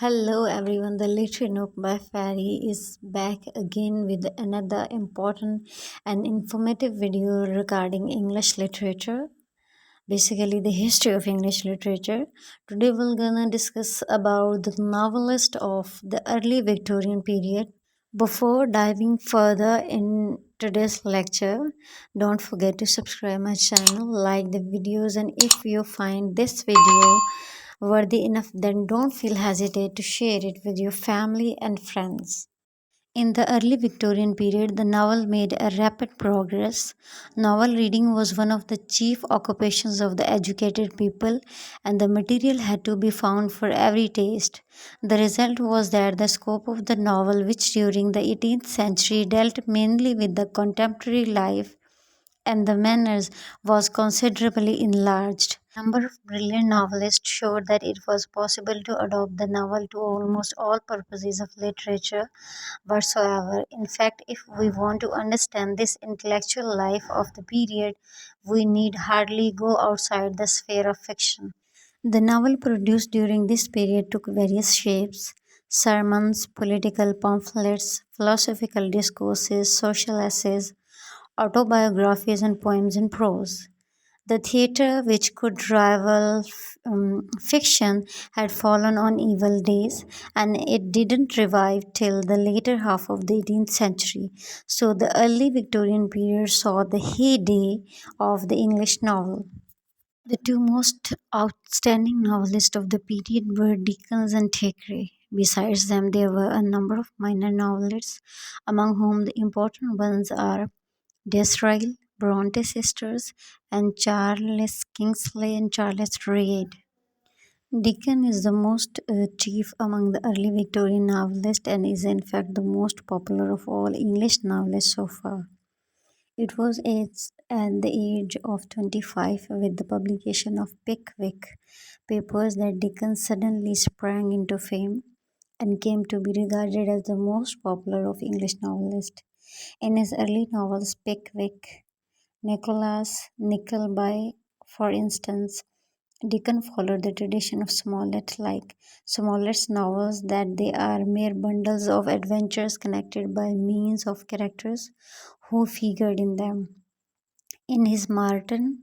Hello everyone, the Literary Nook by Fairy is back again with another important and informative video regarding English literature, basically the history of English literature. Today we're gonna discuss about the novelist of the early Victorian period. Before diving further in today's lecture, don't forget to subscribe my channel, like the videos, and if you find this video worthy enough, then don't feel hesitate to share it with your family and friends. In the early Victorian period, the novel made a rapid progress. Novel reading was one of the chief occupations of the educated people, and the material had to be found for every taste. The result was that the scope of the novel, which during the 18th century dealt mainly with the contemporary life and the manners, was considerably enlarged. A number of brilliant novelists showed that it was possible to adopt the novel to almost all purposes of literature whatsoever. In fact, if we want to understand this intellectual life of the period, we need hardly go outside the sphere of fiction. The novel produced during this period took various shapes: sermons, political pamphlets, philosophical discourses, social essays, autobiographies, and poems in prose. The theatre, which could rival fiction, had fallen on evil days, and it didn't revive till the later half of the 18th century. So, the early Victorian period saw the heyday of the English novel. The two most outstanding novelists of the period were Dickens and Thackeray. Besides them, there were a number of minor novelists, among whom the important ones are Disraeli, Bronte sisters, and Charles Kingsley and Charles Reade. Dickens is the most chief among the early Victorian novelists and is in fact the most popular of all English novelists so far. It was at the age of 25, with the publication of Pickwick Papers, that Dickens suddenly sprang into fame and came to be regarded as the most popular of English novelists. In his early novels, Pickwick, Nicholas Nickleby, for instance, Dickens followed the tradition of Smollett, like Smollett's novels, that they are mere bundles of adventures connected by means of characters who figured in them. In his Martin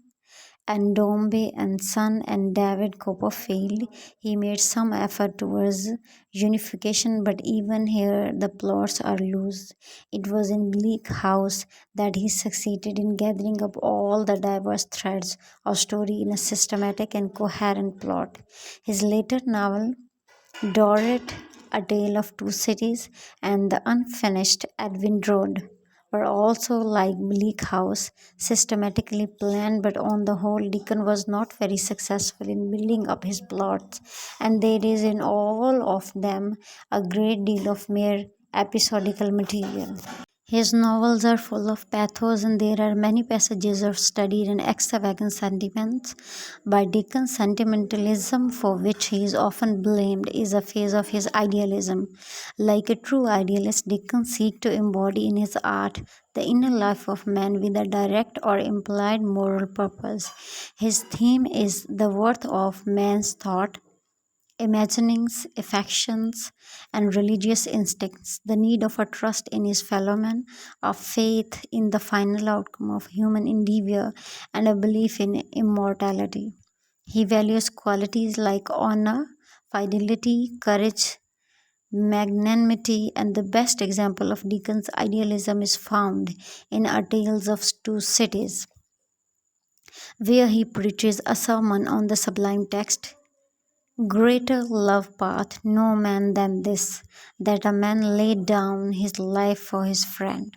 and Dombey and Son and David Copperfield, he made some effort towards unification, but even here the plots are loose. It was in Bleak House that he succeeded in gathering up all the diverse threads of story in a systematic and coherent plot. His later novel, Dorrit, A Tale of Two Cities, and The Unfinished Edwin Drood were also, like Bleak House, systematically planned, but on the whole, Dickens was not very successful in building up his plots, and there is in all of them a great deal of mere episodical material. His novels are full of pathos, and there are many passages of studied and extravagant sentiments. By Dickens, sentimentalism, for which he is often blamed, is a phase of his idealism. Like a true idealist, Dickens seeks to embody in his art the inner life of man with a direct or implied moral purpose. His theme is the worth of man's thought, imaginings, affections, and religious instincts, the need of a trust in his fellow man, a faith in the final outcome of human endeavor, and a belief in immortality. He values qualities like honor, fidelity, courage, magnanimity, and the best example of Dickens' idealism is found in A Tales of Two Cities, where he preaches a sermon on the sublime text: Greater love path no man than this, that a man lay down his life for his friend.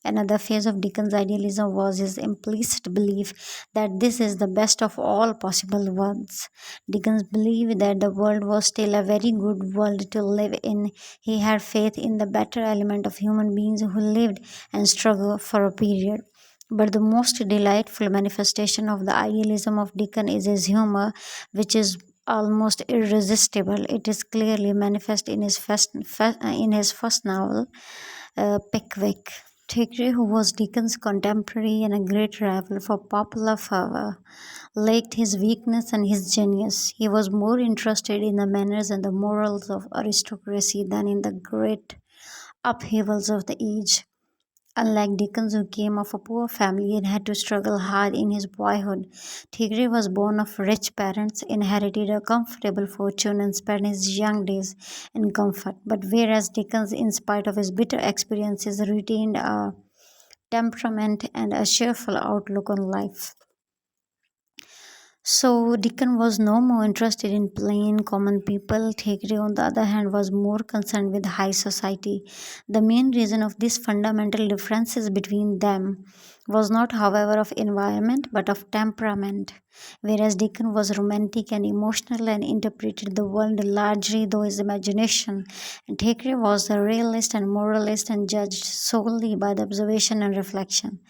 Another phase of Dickens' idealism was his implicit belief that this is the best of all possible worlds. Dickens believed that the world was still a very good world to live in. He had faith in the better element of human beings who lived and struggled for a period. But the most delightful manifestation of the idealism of Dickens is his humor, which is almost irresistible. It is clearly manifest in his first novel, Pickwick. Thackeray, who was Dickens' contemporary and a great rival for popular fervor, lacked his weakness and his genius. He was more interested in the manners and the morals of aristocracy than in the great upheavals of the age. Unlike Dickens, who came of a poor family and had to struggle hard in his boyhood, Thackeray was born of rich parents, inherited a comfortable fortune, and spent his young days in comfort. But whereas Dickens, in spite of his bitter experiences, retained a temperament and a cheerful outlook on life. So Dickens was no more interested in plain common people. Thackeray, on the other hand, was more concerned with high society. The main reason of these fundamental differences between them was not, however, of environment but of temperament. Whereas Dickens was romantic and emotional and interpreted the world largely through his imagination, and Thackeray was a realist and moralist and judged solely by the observation and reflection.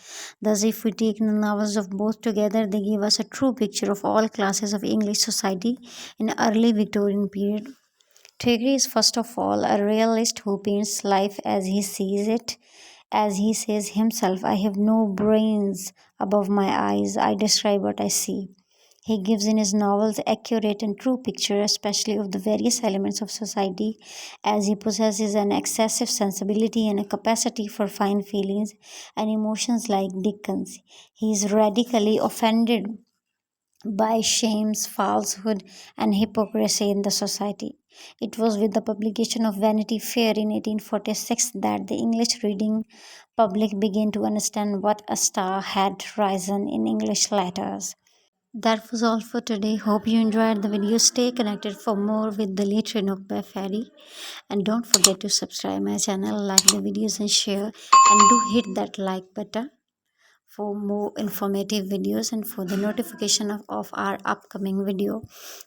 Thus, if we take the novels of both together, they give us a true picture of all classes of English society in early Victorian period. Thackeray is first of all a realist who paints life as he sees it. As he says himself, I have no brains above my eyes, I describe what I see. He gives in his novels accurate and true picture, especially of the various elements of society, as he possesses an excessive sensibility and a capacity for fine feelings and emotions like Dickens. He is radically offended by shames, falsehood, and hypocrisy in the society. It was with the publication of Vanity Fair in 1846 that the English reading public began to understand what a star had risen in English letters. That was all for today. Hope you enjoyed the video. Stay connected for more with the literary nook by Fairy. And don't forget to subscribe my channel, like the videos and share. And do hit that like button for more informative videos and for the notification of our upcoming video.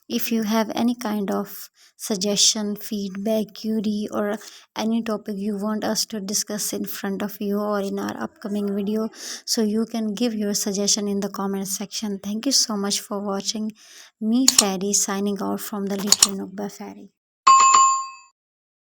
If you have any kind of suggestion, feedback, query, or any topic you want us to discuss in front of you or in our upcoming video, so you can give your suggestion in the comment section. Thank you so much for watching. Me Fairy signing out from the Little Nook by Fairy.